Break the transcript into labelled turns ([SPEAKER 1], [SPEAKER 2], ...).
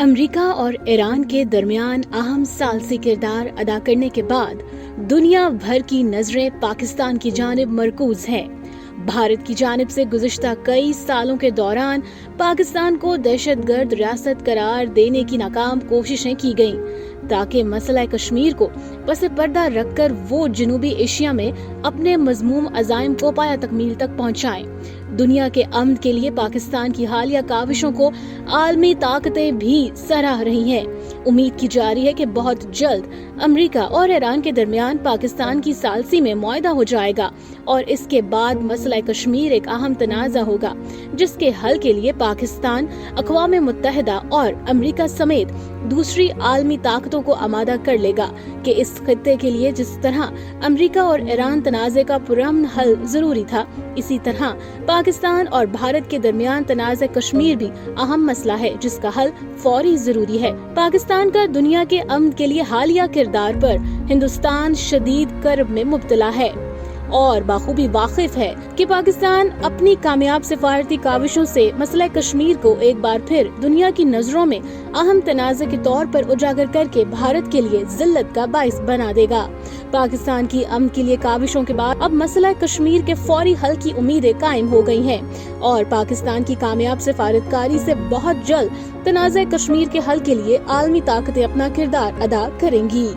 [SPEAKER 1] امریکہ اور ایران کے درمیان اہم ثالثی کردار ادا کرنے کے بعد دنیا بھر کی نظریں پاکستان کی جانب مرکوز ہیں۔ بھارت کی جانب سے گزشتہ کئی سالوں کے دوران پاکستان کو دہشت گرد ریاست قرار دینے کی ناکام کوششیں کی گئیں تاکہ مسئلہ کشمیر کو پس پردہ رکھ کر وہ جنوبی ایشیا میں اپنے مذموم عزائم کو پایہ تکمیل تک پہنچائیں۔ دنیا کے امن کے لیے پاکستان کی حالیہ کاوشوں کو عالمی طاقتیں بھی سراہ رہی ہیں۔ امید کی جا رہی ہے کہ بہت جلد امریکہ اور ایران کے درمیان پاکستان کی ثالثی میں معاہدہ ہو جائے گا اور اس کے بعد مسئلہ کشمیر ایک اہم تنازع ہوگا جس کے حل کے لیے پاکستان اقوام متحدہ اور امریکہ سمیت دوسری عالمی طاقتوں کو آمادہ کر لے گا کہ اس خطے کے لیے جس طرح امریکہ اور ایران تنازع کا پرامن حل ضروری تھا، اسی طرح پاکستان اور بھارت کے درمیان تنازع کشمیر بھی اہم مسئلہ ہے جس کا حل فوری ضروری ہے۔ پاکستان کا دنیا کے امن کے لیے حالیہ کردار پر ہندوستان شدید کرب میں مبتلا ہے اور بخوبی واقف ہے کہ پاکستان اپنی کامیاب سفارتی کاوشوں سے مسئلہ کشمیر کو ایک بار پھر دنیا کی نظروں میں اہم تنازع کے طور پر اجاگر کر کے بھارت کے لیے ذلت کا باعث بنا دے گا۔ پاکستان کی امن کے لیے کاوشوں کے بعد اب مسئلہ کشمیر کے فوری حل کی امیدیں قائم ہو گئی ہیں اور پاکستان کی کامیاب سفارتکاری سے بہت جلد تنازع کشمیر کے حل کے لیے عالمی طاقتیں اپنا کردار ادا کریں گی۔